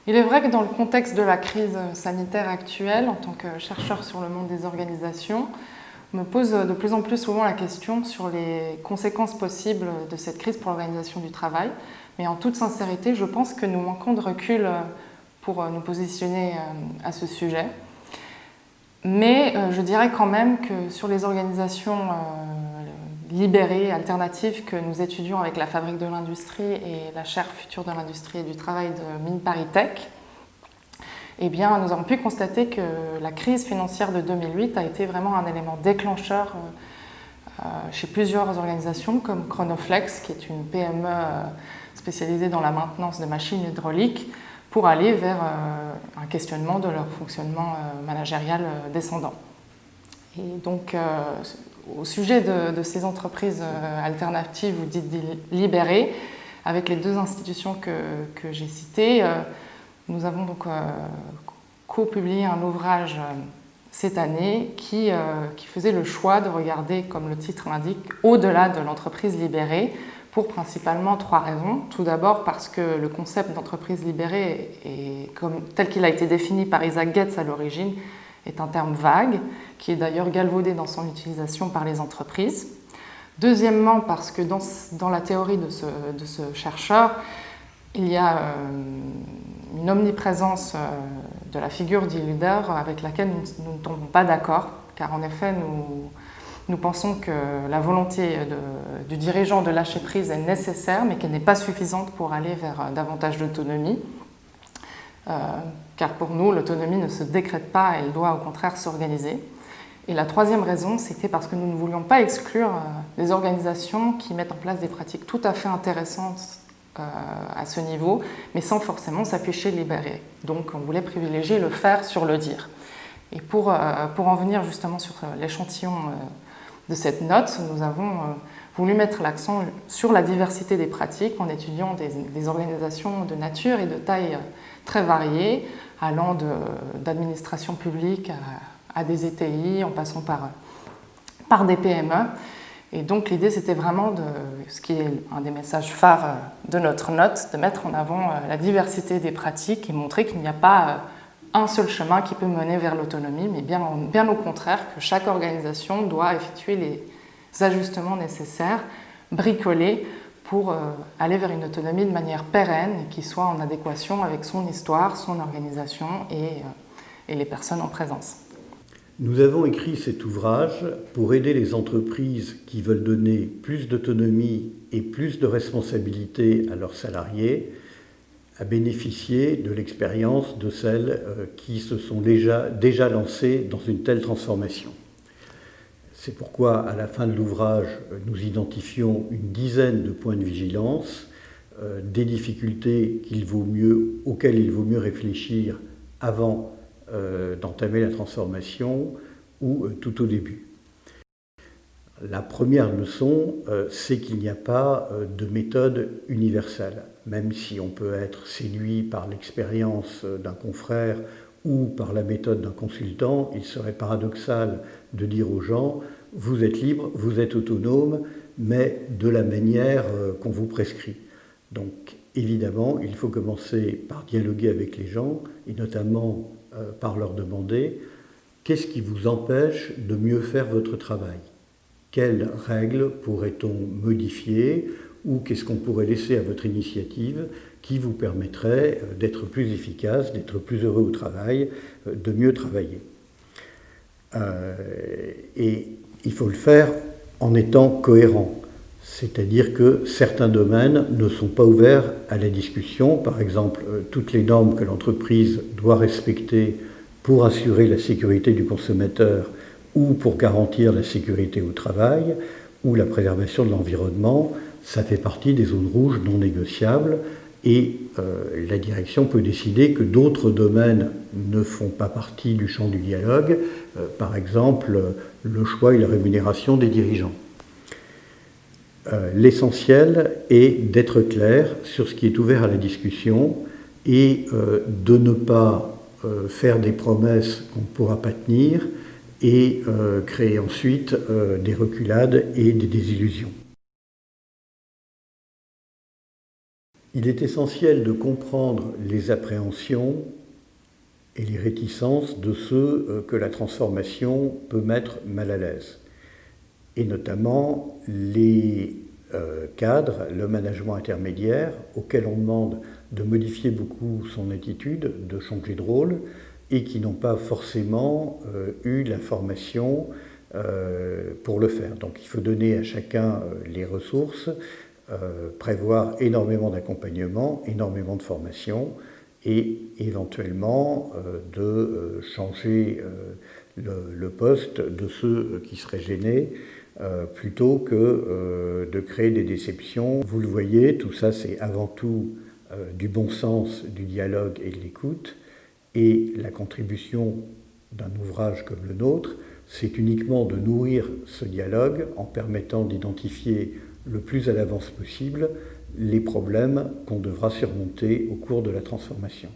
Il est vrai que dans le contexte de la crise sanitaire actuelle, en tant que chercheur sur le monde des organisations, je me pose de plus en plus souvent la question sur les conséquences possibles de cette crise pour l'organisation du travail. Mais en toute sincérité, je pense que nous manquons de recul pour nous positionner à ce sujet. Mais je dirais quand même que sur les organisations libérées, alternatives que nous étudions avec la Fabrique de l'Industrie et la chaire Futur de l'Industrie et du Travail de Mines Paris Tech, eh bien, nous avons pu constater que la crise financière de 2008 a été vraiment un élément déclencheur chez plusieurs organisations comme Chronoflex, qui est une PME spécialisée dans la maintenance de machines hydrauliques, pour aller vers un questionnement de leur fonctionnement managérial descendant. Et donc, au sujet de ces entreprises alternatives ou dites libérées, avec les deux institutions que j'ai citées, nous avons donc co-publié un ouvrage cette année qui faisait le choix de regarder, comme le titre l'indique, au-delà de l'entreprise libérée, pour principalement 3 raisons. Tout d'abord parce que le concept d'entreprise libérée, tel qu'il a été défini par Isaac Getz à l'origine, est un terme vague, qui est d'ailleurs galvaudé dans son utilisation par les entreprises. Deuxièmement, parce que dans la théorie de ce chercheur, il y a une omniprésence de la figure du leader avec laquelle nous ne tombons pas d'accord, car en effet, nous pensons que la volonté du dirigeant de lâcher prise est nécessaire, mais qu'elle n'est pas suffisante pour aller vers davantage d'autonomie. Car pour nous, l'autonomie ne se décrète pas, elle doit au contraire s'organiser. Et la troisième raison, c'était parce que nous ne voulions pas exclure des organisations qui mettent en place des pratiques tout à fait intéressantes à ce niveau, mais sans forcément s'afficher libéré. Donc on voulait privilégier le faire sur le dire. Et pour en venir justement sur l'échantillon de cette note, nous avons voulu mettre l'accent sur la diversité des pratiques en étudiant des organisations de nature et de taille très variées, allant d'administration publique à des ETI, en passant par des PME. Et donc l'idée, c'était vraiment, ce qui est un des messages phares de notre note, de mettre en avant la diversité des pratiques et montrer qu'il n'y a pas un seul chemin qui peut mener vers l'autonomie, mais bien au contraire, que chaque organisation doit effectuer les ajustements nécessaires, bricoler, pour aller vers une autonomie de manière pérenne, qui soit en adéquation avec son histoire, son organisation et les personnes en présence. Nous avons écrit cet ouvrage pour aider les entreprises qui veulent donner plus d'autonomie et plus de responsabilité à leurs salariés à bénéficier de l'expérience de celles qui se sont déjà lancées dans une telle transformation. C'est pourquoi, à la fin de l'ouvrage, nous identifions une dizaine de points de vigilance, des difficultés auxquelles il vaut mieux réfléchir avant d'entamer la transformation ou tout au début. La première leçon, c'est qu'il n'y a pas de méthode universelle. Même si on peut être séduit par l'expérience d'un confrère ou par la méthode d'un consultant, il serait paradoxal de dire aux gens « vous êtes libre, vous êtes autonome, mais de la manière qu'on vous prescrit ». Donc évidemment, il faut commencer par dialoguer avec les gens, et notamment par leur demander « qu'est-ce qui vous empêche de mieux faire votre travail ? Quelles règles pourrait-on modifier ou qu'est-ce qu'on pourrait laisser à votre initiative qui vous permettrait d'être plus efficace, d'être plus heureux au travail, de mieux travailler ?» Et il faut le faire en étant cohérent. C'est-à-dire que certains domaines ne sont pas ouverts à la discussion. Par exemple, toutes les normes que l'entreprise doit respecter pour assurer la sécurité du consommateur ou pour garantir la sécurité au travail ou la préservation de l'environnement, ça fait partie des zones rouges non négociables et la direction peut décider que d'autres domaines ne font pas partie du champ du dialogue, par exemple le choix et la rémunération des dirigeants. L'essentiel est d'être clair sur ce qui est ouvert à la discussion et de ne pas faire des promesses qu'on ne pourra pas tenir et créer ensuite des reculades et des désillusions. Il est essentiel de comprendre les appréhensions et les réticences de ceux que la transformation peut mettre mal à l'aise, et notamment les cadres, le management intermédiaire, auquel on demande de modifier beaucoup son attitude, de changer de rôle, et qui n'ont pas forcément eu la formation pour le faire. Donc il faut donner à chacun les ressources, prévoir énormément d'accompagnement, énormément de formation, et éventuellement de changer le poste de ceux qui seraient gênés, plutôt que de créer des déceptions. Vous le voyez, tout ça c'est avant tout du bon sens, du dialogue et de l'écoute, et la contribution d'un ouvrage comme le nôtre, c'est uniquement de nourrir ce dialogue en permettant d'identifier le plus à l'avance possible les problèmes qu'on devra surmonter au cours de la transformation.